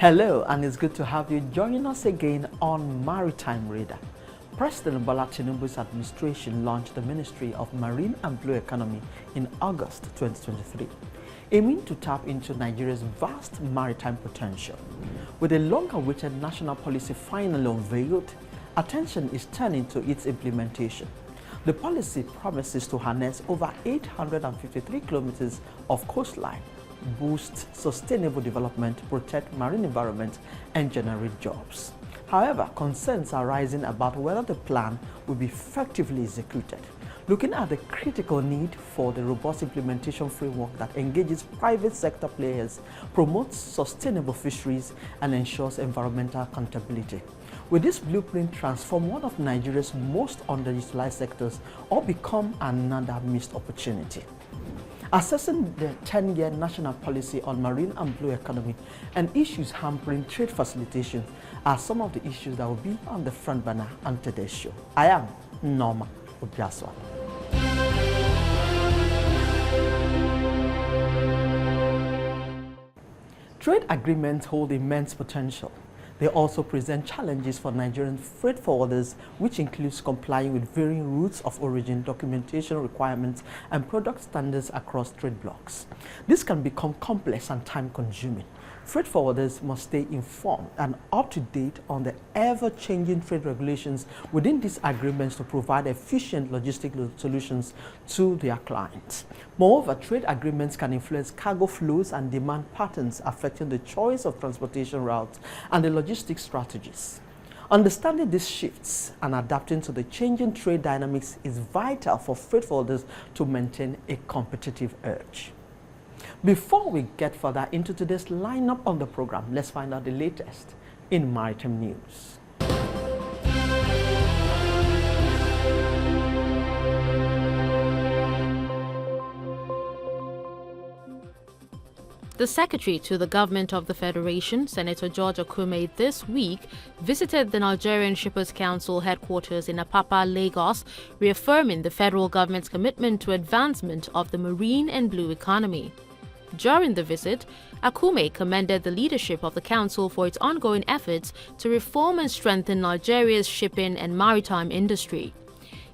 Hello, and it's good to have you joining us again on Maritime Radar. President Bola Tinubu's administration launched the Ministry of Marine and Blue Economy in August 2023, aiming to tap into Nigeria's vast maritime potential. With a long-awaited national policy finally unveiled, attention is turning to its implementation. The policy promises to harness over 853 kilometers of coastline, boost sustainable development, protect marine environment, and generate jobs. However, concerns are rising about whether the plan will be effectively executed. Looking at the critical need for the robust implementation framework that engages private sector players, promotes sustainable fisheries, and ensures environmental accountability. Will this blueprint transform one of Nigeria's most underutilized sectors or become another missed opportunity? Assessing the 10-year national policy on marine and blue economy and issues hampering trade facilitation are some of the issues that will be on the front burner on today's show. I am Norma Obiaswa. Trade agreements hold immense potential. They also present challenges for Nigerian freight forwarders, which includes complying with varying routes of origin, documentation requirements, and product standards across trade blocs. This can become complex and time-consuming. Freight forwarders must stay informed and up-to-date on the ever-changing trade regulations within these agreements to provide efficient logistical solutions to their clients. Moreover, trade agreements can influence cargo flows and demand patterns, affecting the choice of transportation routes and the logistics strategies. Understanding these shifts and adapting to the changing trade dynamics is vital for freight forwarders to maintain a competitive edge. Before we get further into today's lineup on the program, let's find out the latest in maritime news. The Secretary to the Government of the Federation, Senator George Akume, this week visited the Nigerian Shippers Council headquarters in Apapa, Lagos, reaffirming the federal government's commitment to advancement of the marine and blue economy. During the visit, Akume commended the leadership of the council for its ongoing efforts to reform and strengthen Nigeria's shipping and maritime industry.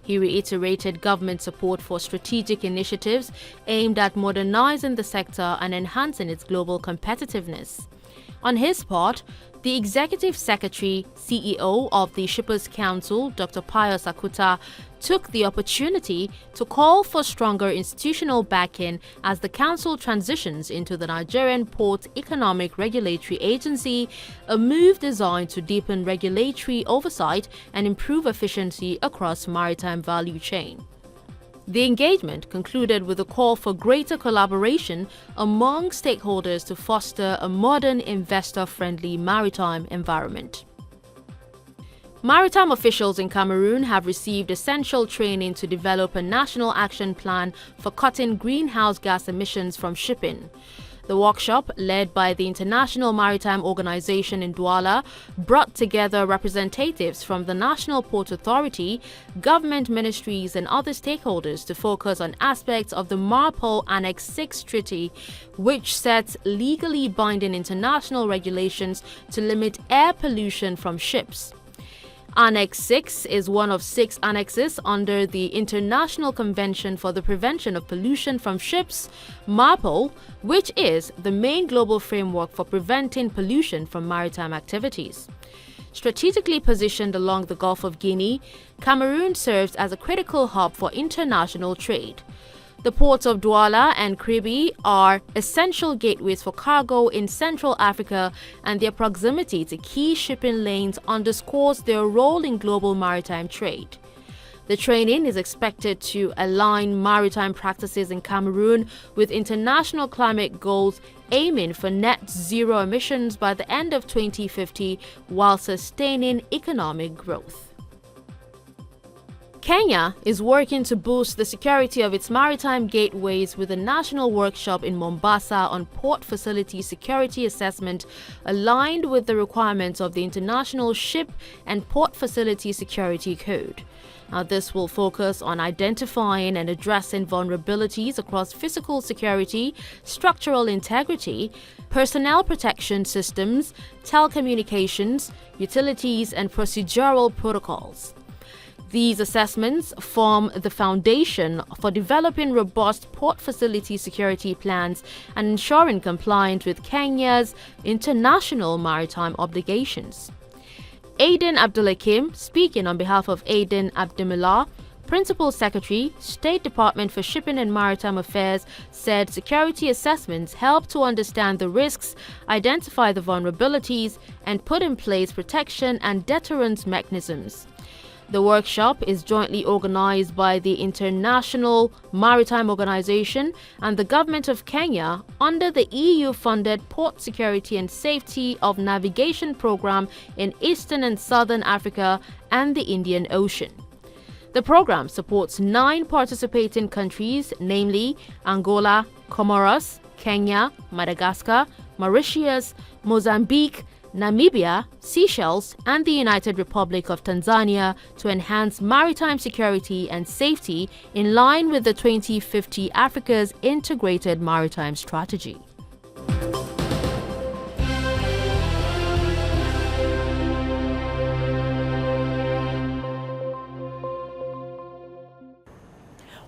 He reiterated government support for strategic initiatives aimed at modernizing the sector and enhancing its global competitiveness. On his part, the Executive Secretary, CEO of the Shippers Council, Dr. Pius Akuta, took the opportunity to call for stronger institutional backing as the council transitions into the Nigerian Port Economic Regulatory Agency, a move designed to deepen regulatory oversight and improve efficiency across maritime value chain. The engagement concluded with a call for greater collaboration among stakeholders to foster a modern, investor-friendly maritime environment. Maritime officials in Cameroon have received essential training to develop a national action plan for cutting greenhouse gas emissions from shipping. The workshop, led by the International Maritime Organization in Douala, brought together representatives from the National Port Authority, government ministries and other stakeholders to focus on aspects of the MARPOL Annex 6 Treaty, which sets legally binding international regulations to limit air pollution from ships. Annex 6 is one of 6 annexes under the International Convention for the Prevention of Pollution from Ships, MARPOL, which is the main global framework for preventing pollution from maritime activities. Strategically positioned along the Gulf of Guinea, Cameroon serves as a critical hub for international trade. The ports of Douala and Kribi are essential gateways for cargo in Central Africa, and their proximity to key shipping lanes underscores their role in global maritime trade. The training is expected to align maritime practices in Cameroon with international climate goals, aiming for net zero emissions by the end of 2050 while sustaining economic growth. Kenya is working to boost the security of its maritime gateways with a national workshop in Mombasa on port facility security assessment aligned with the requirements of the International Ship and Port Facility Security Code. This will focus on identifying and addressing vulnerabilities across physical security, structural integrity, personnel protection systems, telecommunications, utilities, and procedural protocols. These assessments form the foundation for developing robust port facility security plans and ensuring compliance with Kenya's international maritime obligations. Aiden Abdulhakim, speaking on behalf of Aiden Abdimullah, Principal Secretary, State Department for Shipping and Maritime Affairs, said security assessments help to understand the risks, identify the vulnerabilities, and put in place protection and deterrence mechanisms. The workshop is jointly organized by the International Maritime Organization and the Government of Kenya under the EU-funded Port Security and Safety of Navigation Program in Eastern and Southern Africa and the Indian Ocean. The program supports 9 participating countries, namely Angola, Comoros, Kenya, Madagascar, Mauritius, Mozambique, Namibia, Seychelles, and the United Republic of Tanzania to enhance maritime security and safety in line with the 2050 Africa's Integrated Maritime Strategy.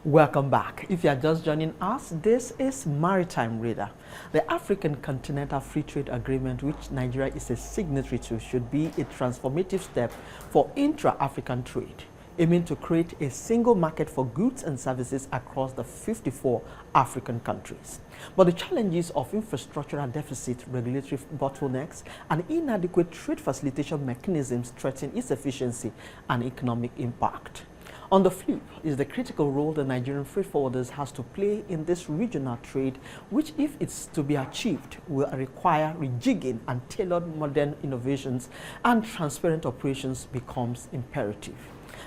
Welcome back. If you are just joining us, this is Maritime Radar. The African Continental Free Trade Agreement, which Nigeria is a signatory to, should be a transformative step for intra-African trade, aiming to create a single market for goods and services across the 54 African countries. But the challenges of infrastructural deficit, regulatory bottlenecks, and inadequate trade facilitation mechanisms threaten its efficiency and economic impact. On the flip is the critical role the Nigerian freight forwarders has to play in this regional trade, which, if it's to be achieved, will require rejigging and tailored modern innovations, and transparent operations becomes imperative.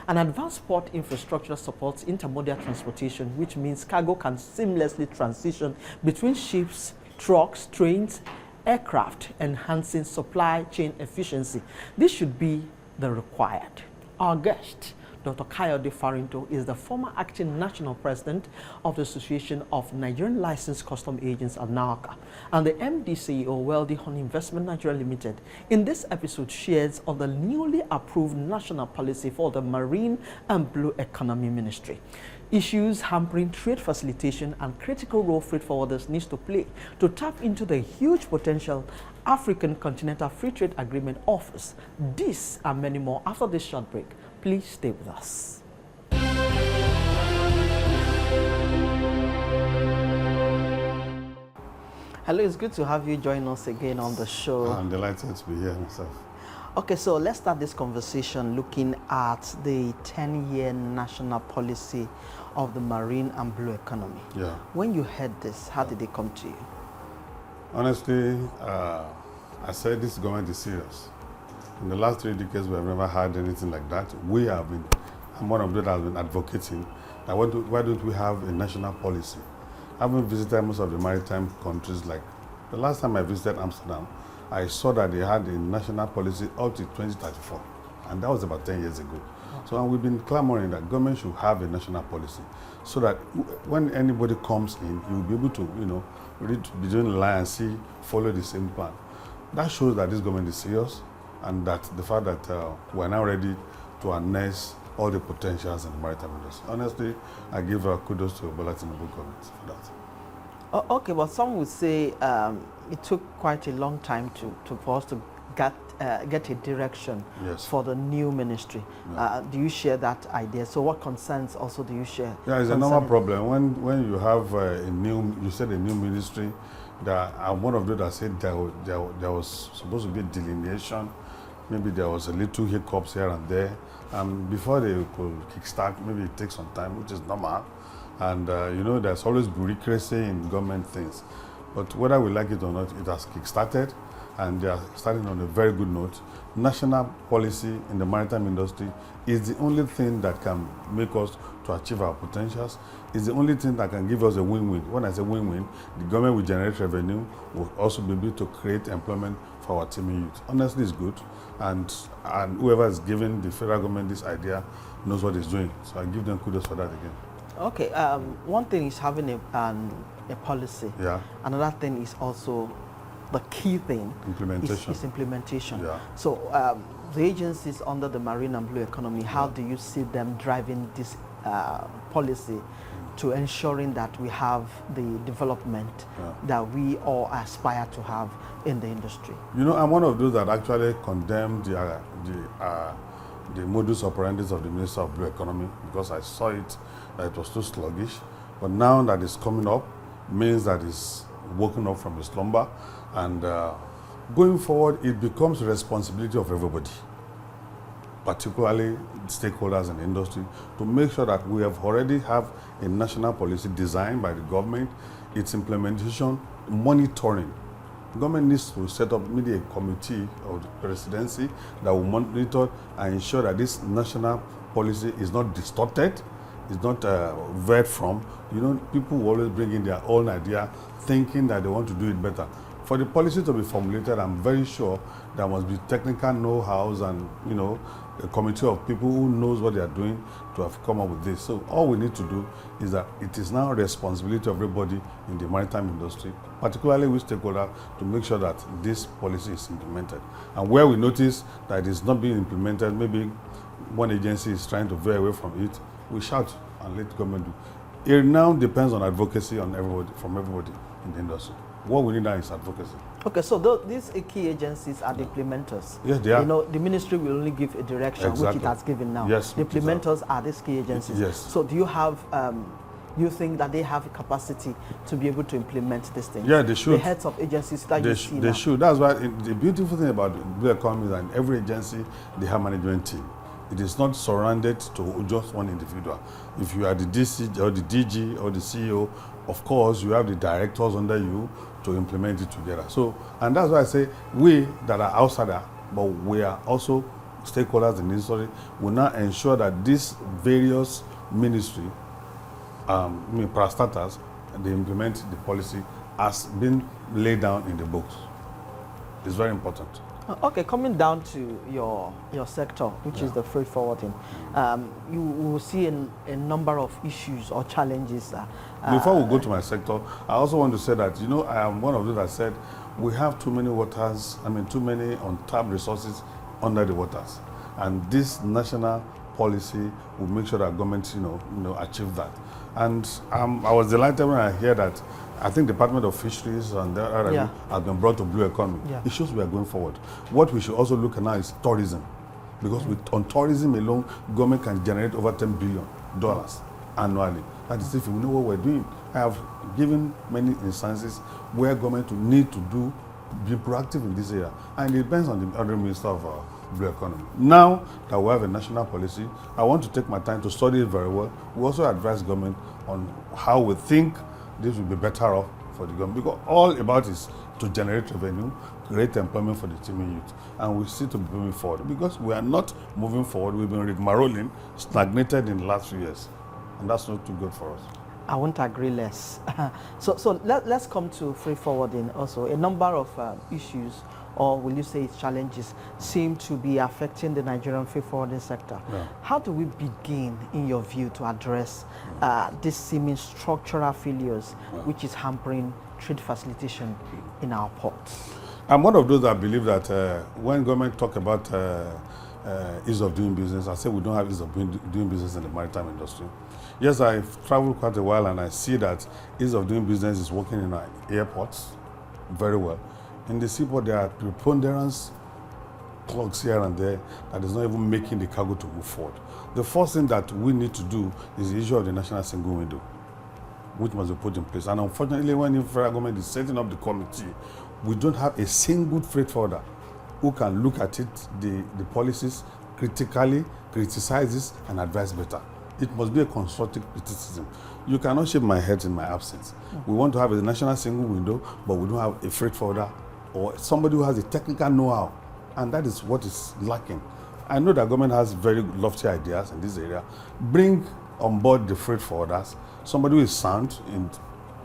An advanced port infrastructure supports intermodal transportation, which means cargo can seamlessly transition between ships, trucks, trains, aircraft, enhancing supply chain efficiency. This should be the required. Our guest, Dr. Kayode Farinto, is the former acting national president of the Association of Nigerian Licensed Custom Agents at NAWCA and the MD CEO Wealthy Honey Investment Nigeria Limited. In this episode, shares on the newly approved national policy for the Marine and Blue Economy Ministry, issues hampering trade facilitation, and critical role freight forwarders needs to play to tap into the huge potential African Continental Free Trade Agreement offers. This and many more after this short break. Please stay with us. Hello, it's good to have you join us again on the show. I'm delighted to be here myself. Okay, so let's start this conversation looking at the 10-year national policy of the marine and blue economy. Yeah. When you heard this, how did it come to you? Honestly, I said this government is serious. In the last 3 decades, we have never had anything like that. I'm one of those that has been advocating that why don't we have a national policy? Having visited most of the maritime countries, like the last time I visited Amsterdam, I saw that they had a national policy up to 2034, and that was about 10 years ago. So we've been clamoring that government should have a national policy, so that when anybody comes in, you will be able to, read between the line and see, follow the same plan. That shows that this government is serious, and that the fact that we're now ready to harness all the potentials in the maritime industry. Honestly, I give kudos to Bola Tinubu government for that. Okay, but some would say it took quite a long time for us to get a direction for the new ministry. Yeah. Do you share that idea? So what concerns also do you share? Yeah, it's a normal problem. When you have a new ministry, that I'm one of those that said there was supposed to be a delineation. Maybe there was a little hiccups here and there. Before they could kickstart, maybe it takes some time, which is normal. And there's always bureaucracy in government things. But whether we like it or not, it has kickstarted. and they are starting on a very good note. National policy in the maritime industry is the only thing that can make us to achieve our potentials. It's the only thing that can give us a win-win. When I say win-win, the government will generate revenue, will also be able to create employment for our teaming youth. Honestly, it's good, and whoever is giving the federal government this idea knows what it's doing. So I give them kudos for that again. Okay, one thing is having a policy. Yeah. Another thing is also the key thing Implementation. is implementation. Yeah. So the agencies under the marine and blue economy, how do you see them driving this policy to ensuring that we have the development that we all aspire to have in the industry? You know, I'm one of those that actually condemned the modus operandi of the Minister of Blue Economy, because I saw it that it was too sluggish. But now that it's coming up, means that it's woken up from the slumber, and going forward, it becomes the responsibility of everybody, particularly stakeholders in the industry, to make sure that we have already have a national policy designed by the government, its implementation, monitoring. The government needs to set up maybe a committee of the presidency that will monitor and ensure that this national policy is not distorted, is not veered from. You know, people will always bring in their own idea, thinking that they want to do it better. For the policy to be formulated, I'm very sure there must be technical know-hows and, you know, a committee of people who knows what they are doing to have come up with this. So all we need to do is that it is now a responsibility of everybody in the maritime industry, particularly with stakeholders, to make sure that this policy is implemented. And where we notice that it is not being implemented, maybe one agency is trying to veer away from it, we shout and let the government do. It now depends on advocacy on everybody, from everybody in the industry. What we need now is advocacy. Okay, so these key agencies are the implementers. Yes, they are. You know, the ministry will only give a direction, which it has given now. Yes, the implementers are these key agencies. Yes. So do you have, you think that they have a capacity to be able to implement this thing? Yeah, they should. The heads of agencies that you see now. They should. That's why the beautiful thing about the blue economy is that in every agency, they have management team. It is not surrounded to just one individual. If you are the DC or the DG or the CEO, of course, you have the directors under you to implement it together. So, and that's why I say we that are outsider, but we are also stakeholders in the industry, will now ensure that these various ministry, parastatals, they implement the policy as been laid down in the books. It's very important. Okay, coming down to your sector, which is the freight forwarding, you will see a number of issues or challenges. Before we go to my sector, I also want to say that, you know, I am one of those that said we have too many waters, too many untapped resources under the waters. And this national policy will make sure that government, achieve that. And I was delighted when I hear that I think Department of Fisheries and the other have been brought to blue economy. Yeah. It shows we are going forward. What we should also look at now is tourism, because on tourism alone, government can generate over $10 billion annually. That is if we know what we're doing. I have given many instances where government will need to be proactive in this area, and it depends on the other minister of blue economy. Now that we have a national policy, I want to take my time to study it very well. We also advise government on how we think this will be better off for the government, because all about is to generate revenue, create employment for the teaming youth, and we see to be moving forward. Because we are not moving forward, we've been rigmaroling, stagnated in the last few years, and that's not too good for us. I won't agree less. So let's come to freight forwarding also. A number of issues, or will you say it's challenges, seem to be affecting the Nigerian freight forwarding sector. Yeah. How do we begin, in your view, to address these seeming structural failures which is hampering trade facilitation in our ports? I'm one of those that believe that when government talk about ease of doing business, I say we don't have ease of doing business in the maritime industry. Yes, I've traveled quite a while and I see that ease of doing business is working in our airports very well. In the seaport, there are preponderance clogs here and there that is not even making the cargo to move forward. The first thing that we need to do is the issue of the national single window, which must be put in place. And unfortunately, when the federal government is setting up the committee, we don't have a single freight forwarder who can look at it, the policies critically, criticize this, and advise better. It must be a constructive criticism. You cannot shave my head in my absence. We want to have a national single window, but we don't have a freight forwarder or somebody who has a technical know-how, and that is what is lacking. I know that government has very lofty ideas in this area. Bring on board the freight forwarders, somebody who is sound in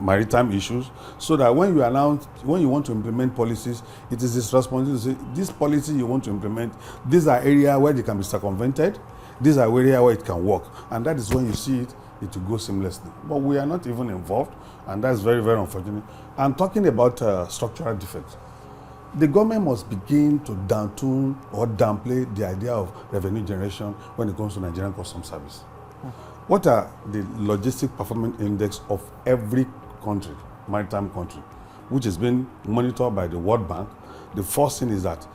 maritime issues, so that when you want to implement policies, it is his responsibility to say, this policy you want to implement, these are areas where they can be circumvented, these are areas where it can work, and that is when you see it will go seamlessly. But we are not even involved, and that's very, very unfortunate. I'm talking about structural defects. The government must begin to down-tune or downplay the idea of revenue generation when it comes to Nigerian Customs Service. What are the logistic performance index of every country, maritime country, which has been monitored by the World Bank? The first thing is that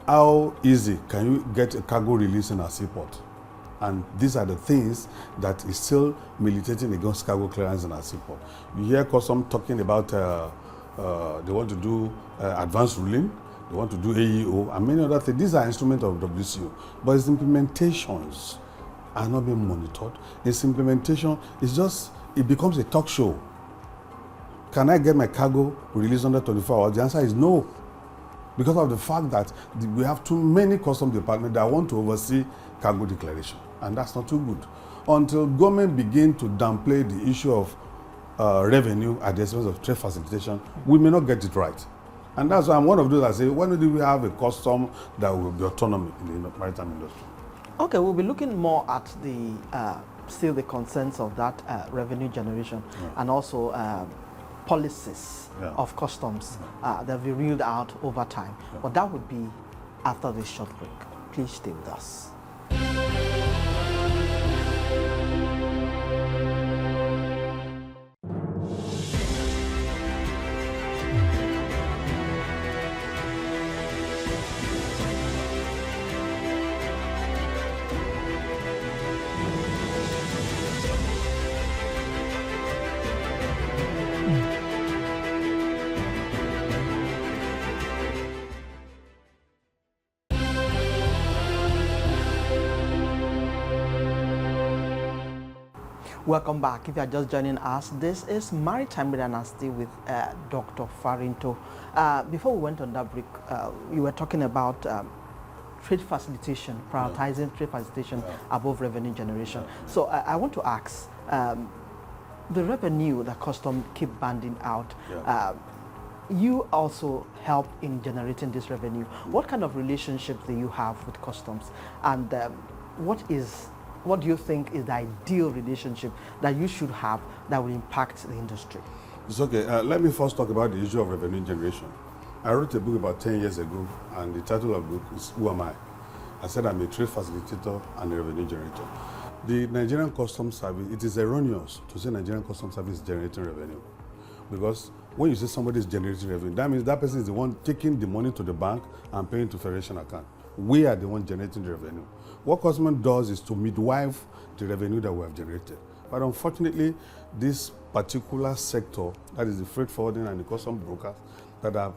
how easy can you get a cargo release in a seaport? And these are the things that is still militating against cargo clearance in our seaport. You hear Custom talking about they want to do advanced ruling, they want to do AEO, and many other things. These are instruments of WCO, but its implementations are not being monitored. Its implementation is just, it becomes a talk show. Can I get my cargo released under 24 hours? The answer is no. Because of the fact that we have too many customs departments that want to oversee cargo declaration. And that's not too good. Until government begin to downplay the issue of revenue at the expense of trade facilitation, we may not get it right. And that's why I'm one of those that say, when do we have a custom that will be autonomous in the maritime industry? Okay, we'll be looking more at the still the concerns of that revenue generation, and also policies of customs that will be reeled out over time. But that would be after this short break. Please stay with us. Welcome back. If you are just joining us, this is Maritime Dynasty with Dr. Farinto. Before we went on that break, you were talking about trade facilitation, prioritizing trade facilitation above revenue generation. So I want to ask, the revenue that custom keep banding out, you also help in generating this revenue. What kind of relationship do you have with customs, and what do you think is the ideal relationship that you should have that will impact the industry? It's okay. Let me first talk about the issue of revenue generation. I wrote a book about 10 years ago, and the title of the book is Who Am I? I said I'm a trade facilitator and a revenue generator. The Nigerian Customs Service, it is erroneous to say Nigerian Customs Service is generating revenue. Because when you say somebody is generating revenue, that means that person is the one taking the money to the bank and paying to Federation account. We are the one generating the revenue. What customs does is to midwife the revenue that we have generated. But unfortunately, this particular sector, that is the freight forwarding and the customs brokers, that are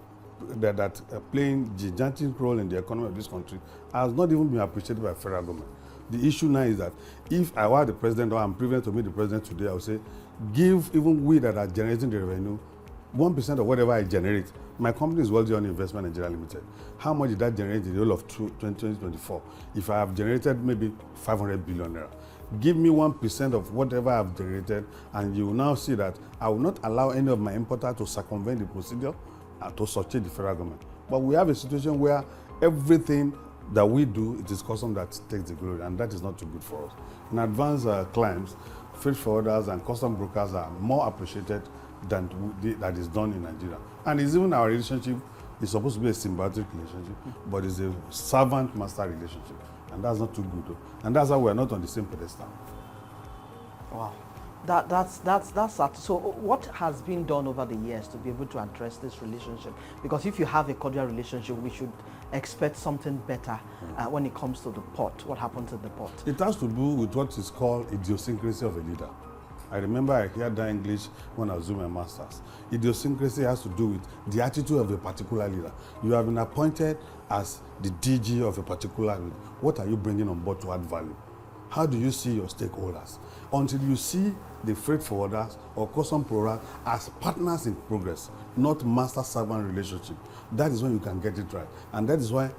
playing a gigantic role in the economy of this country, has not even been appreciated by the federal government. The issue now is that if I were the president, or I'm privileged to meet the president today, I would say, give even we that are generating the revenue 1% of whatever I generate. My company is Wealthy on Investment Nigeria Limited. How much did that generate in the whole of 2024? If I have generated maybe 500 billion naira, give me 1% of whatever I have generated, and you will now see that I will not allow any of my importer to circumvent the procedure to subject the federal government. But we have a situation where everything that we do, it is custom that takes the glory, and that is not too good for us. In advanced climes, freight forwarders and custom brokers are more appreciated than that is done in Nigeria. And it's even our relationship is supposed to be a symbiotic relationship, but it's a servant-master relationship. And that's not too good, though. And that's why we're not on the same pedestal. Wow. That's that. So what has been done over the years to be able to address this relationship? Because if you have a cordial relationship, we should expect something better when it comes to the port. What happens at the port? It has to do with what is called idiosyncrasy of a leader. I remember I heard that English when I was doing my master's. Idiosyncrasy has to do with the attitude of a particular leader. You have been appointed as the DG of a particular leader. What are you bringing on board to add value? How do you see your stakeholders? Until you see the freight forwarders or custom providers as partners in progress, not master-servant relationship, that is when you can get it right. And that is why you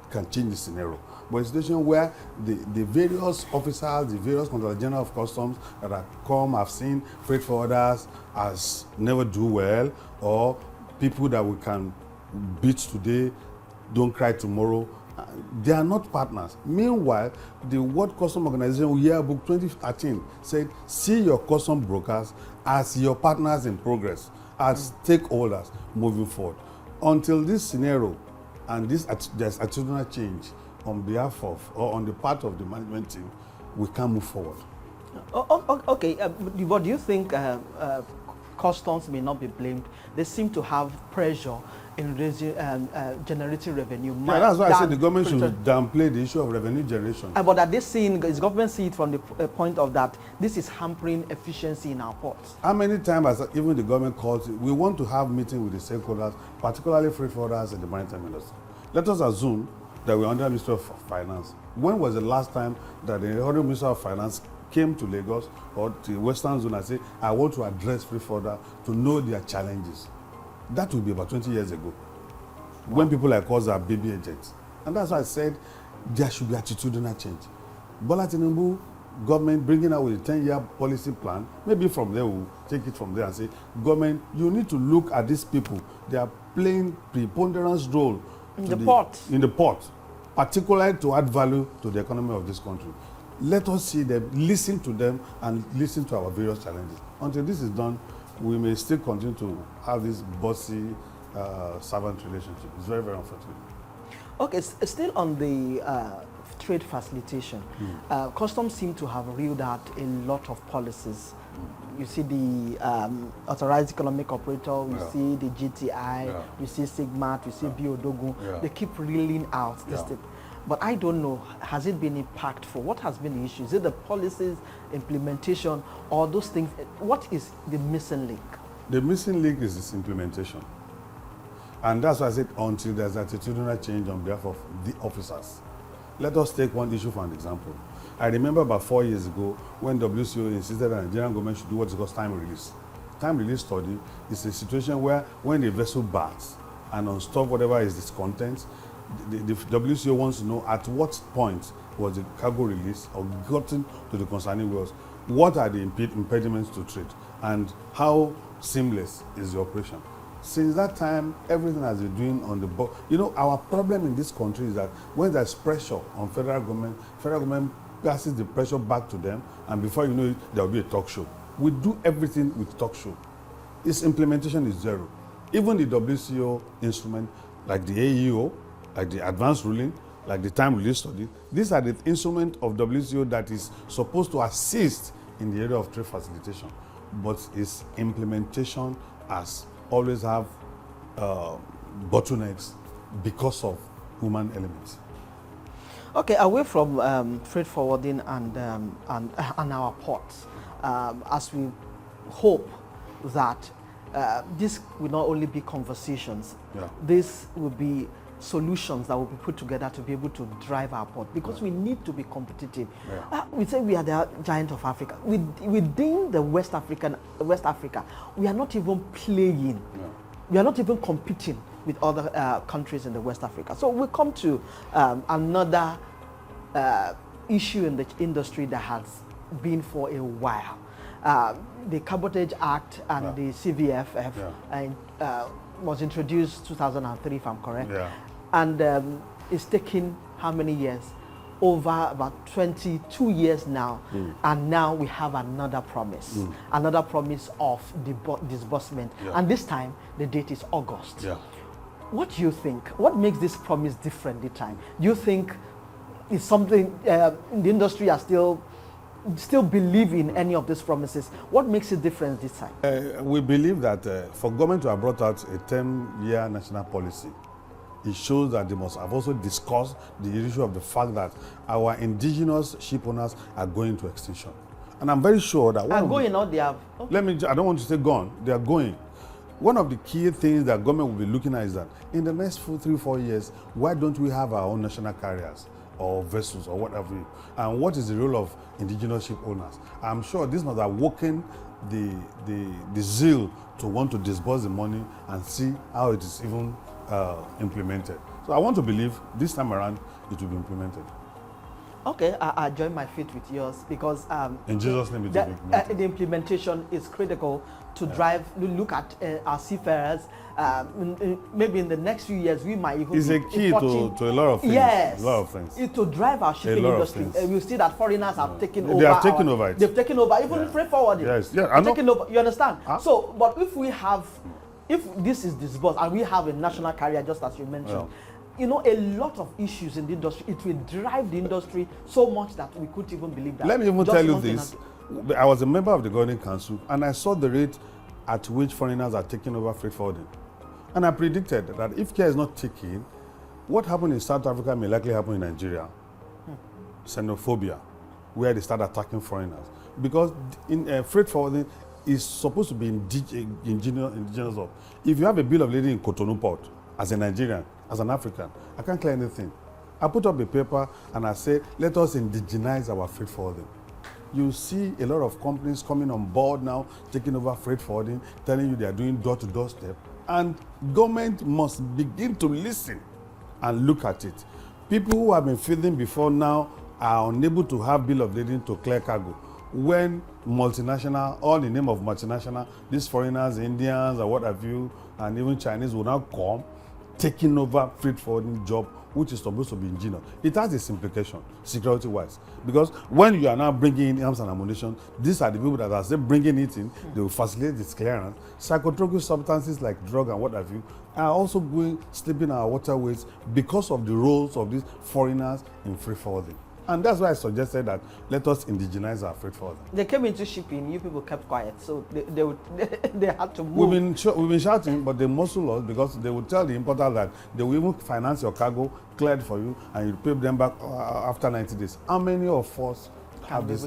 can change the scenario. But a situation where the various officers, the various Controller General of Customs that have come, have seen freight forwarders as never do well, or people that we can beat today, don't cry tomorrow, they are not partners. Meanwhile, the World Customs Organization Yearbook 2013 said, see your custom brokers as your partners in progress, as stakeholders moving forward. Until this scenario and there's attitudinal change on behalf of, or on the part of the management team, we can move forward. Okay, but do you think customs may not be blamed? They seem to have pressure in generating revenue. Yeah, that's why I said the government should downplay the issue of revenue generation. But are they seeing, is government see it from the point of that this is hampering efficiency in our ports? How many times has even the government called, we want to have meeting with the stakeholders, particularly freight forwarders in the maritime industry. Let us assume that we're under the Ministry of Finance. When was the last time that the Honorable Minister of Finance came to Lagos or to the Western Zone and say, I want to address freight forwarder to know their challenges? That would be about 20 years ago, when people like us are baby agents. And that's why I said there should be attitudinal change. Bola Tinubu government bringing out with a 10-year policy plan, maybe from there we'll take it from there and say, government, you need to look at these people. They are playing preponderance role in the port. In the port, particularly to add value to the economy of this country. Let us see them, listen to them, and listen to our various challenges. Until this is done, we may still continue to have this bossy servant relationship. It's very, very unfortunate. Okay, still on the trade facilitation, customs seem to have reeled out a lot of policies. You see the authorized economic operator, we see the GTI, we see SIGMAT, we see BODOGU. They keep reeling out this thing. But I don't know, has it been impactful? What has been the issue? Is it the policies, implementation, or those things? What is the missing link? The missing link is its implementation. And that's why I said until there's attitudinal change on behalf of the officers. Let us take one issue for an example. I remember about 4 years ago when WCO insisted that the Nigerian government should do what is called time release. Time release study is a situation where when the vessel berths and unstop whatever is its contents, the WCO wants to know at what point was the cargo released or gotten to the concerning wells, what are the impediments to trade, and how seamless is the operation. Since that time, everything has been doing on the board. You know, our problem in this country is that when there's pressure on federal government passes the pressure back to them, and before you know it, there will be a talk show. We do everything with talk show. Its implementation is zero. Even the WCO instrument, like the AEO, like the advanced ruling, like the time release study, these are the instruments of WCO that is supposed to assist in the area of trade facilitation. But its implementation has always have bottlenecks because of human elements. Okay, away from freight forwarding and our ports, as we hope that this will not only be conversations, this will be solutions that will be put together to be able to drive our port, because we need to be competitive. We say we are the giant of Africa. Within the West Africa, we are not even playing. We are not even competing with other countries in the West Africa. So we come to another issue in the industry that has been for a while. The Cabotage Act and the CVFF was introduced 2003, if I'm correct. And it's taken how many years? Over about 22 years now. And now we have another promise. Another promise of disbursement. And this time, the date is August. What do you think? What makes this promise different this time? Do you think it's something the industry are still believe in any of these promises? What makes it different this time? We believe that for government to have brought out a 10-year national policy, it shows that they must have also discussed the issue of the fact that our indigenous ship owners are going to extinction. And I'm very sure that are going out, they have. Okay. I don't want to say gone, they are going. One of the key things that government will be looking at is that in the next 3-4 years, why don't we have our own national carriers? or vessels or whatever. And what is the role of indigenous ship owners? I'm sure this must have woken the zeal to want to disburse the money and see how it is even implemented. So I want to believe this time around it will be implemented. Okay, I join my feet with yours because in Jesus' name it will be implemented. The implementation is critical to drive, look at our seafarers. Maybe in the next few years we might even it's a key to a lot of things. Yes, a lot of things. To drive our shipping industry. We see that foreigners have taken over. They have taken over it. They've taken over even freight forwarding. Yes, yeah, I know. Taken over. You understand? So, but if we have, if this is disbursed and we have a national carrier, just as you mentioned. You know, a lot of issues in the industry, it will drive the industry so much that we couldn't even believe that. Let me even tell you this. I was a member of the Governing Council and I saw the rate at which foreigners are taking over freight forwarding. And I predicted that if care is not taken, what happened in South Africa may likely happen in Nigeria. Xenophobia, where they start attacking foreigners. Because in freight forwarding is supposed to be indigenous of. If you have a bill of lading in Cotonou Port, as a Nigerian, as an African, I can't clear anything. I put up a paper and I said, let us indigenize our freight forwarding. You see a lot of companies coming on board now, taking over freight forwarding, telling you they are doing door-to-door step. And government must begin to listen and look at it. People who have been feeding before now are unable to have bill of lading to clear cargo. When multinational, all in the name of multinational, these foreigners, Indians, or what have you, and even Chinese will now come, taking over freight forwarding job, which is supposed to be ingenious. It has its implication, security-wise. Because when you are now bringing in arms and ammunition, these are the people that are still bringing it in, they will facilitate its clearance. Psychotropic substances like drug and what have you are also slipping our waterways because of the roles of these foreigners in freight forwarding. And that's why I suggested that let us indigenize our freight forwarding. They came into shipping, you people kept quiet, so they had to move. We've been shouting, but they muscle us because they will tell the importer that they will even finance your cargo, cleared for you, and you pay them back after 90 days. How many of us have this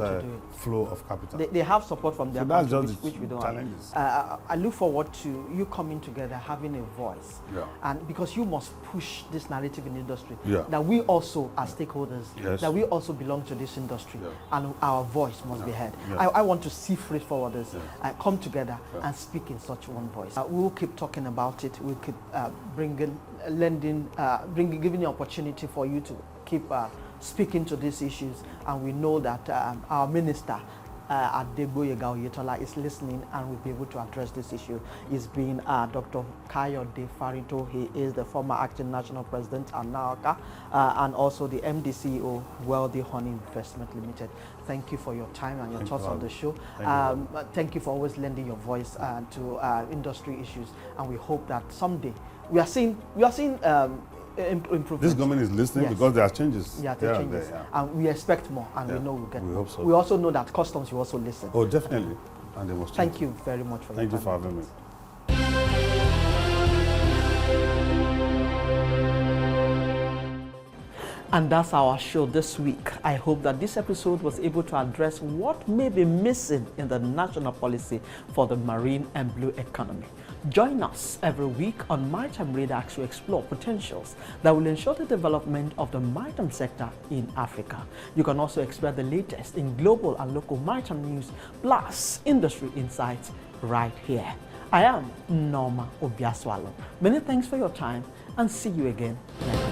flow of capital? They have support from their country, which we don't challenges. have. I look forward to you coming together, having a voice. Yeah. And because you must push this narrative in the industry, yeah. that we also are stakeholders, yes. that we also belong to this industry, yeah. and our voice must be heard. Yeah. I want to see freight forwarders come together yeah. and speak in such one voice. We will keep talking about it. We'll keep bringing, giving the opportunity for you to keep speaking to these issues, and we know that our minister Adegboyega Oyetola is listening and will be able to address this issue. Is being Dr. Kayode Farinto. He is the former acting national president at NAOCA and also the MD CEO Wealthy Honey Investment Limited. Thank you for your time and your thoughts on the show. Thank you for always lending your voice to industry issues, and we hope that someday we are seeing improvement. This government is listening because there are changes. Yeah, there are changes. And we expect more, and we know we'll get more. Hope so. We also know that customs will also listen. Oh, definitely. And they must change. Thank you very much for your time. Thank you for having me. And that's our show this week. I hope that this episode was able to address what may be missing in the national policy for the marine and blue economy. Join us every week on Maritime Radar to explore potentials that will ensure the development of the maritime sector in Africa. You can also expect the latest in global and local maritime news, plus industry insights right here. I am Norma Obiaswalo. Many thanks for your time, and see you again next week.